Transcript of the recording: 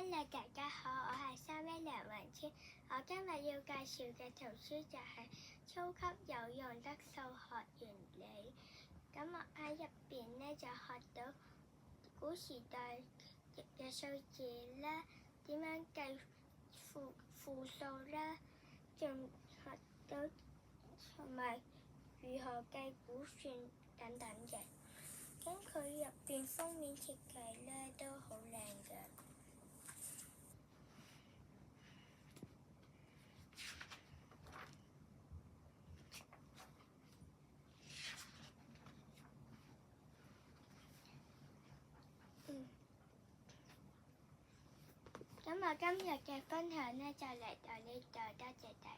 Hello，大家好，我係311梁雲超。我今日要介紹嘅圖書就係超級有用的數學原理。咁我喺入邊咧就學到古時代嘅數字啦，點樣計負數啦，仲學到同埋如何計估算等等嘅。咁佢入邊封面設計咧都好靚嘅。咁我今日嘅分享咧就嚟到呢度，多謝大家。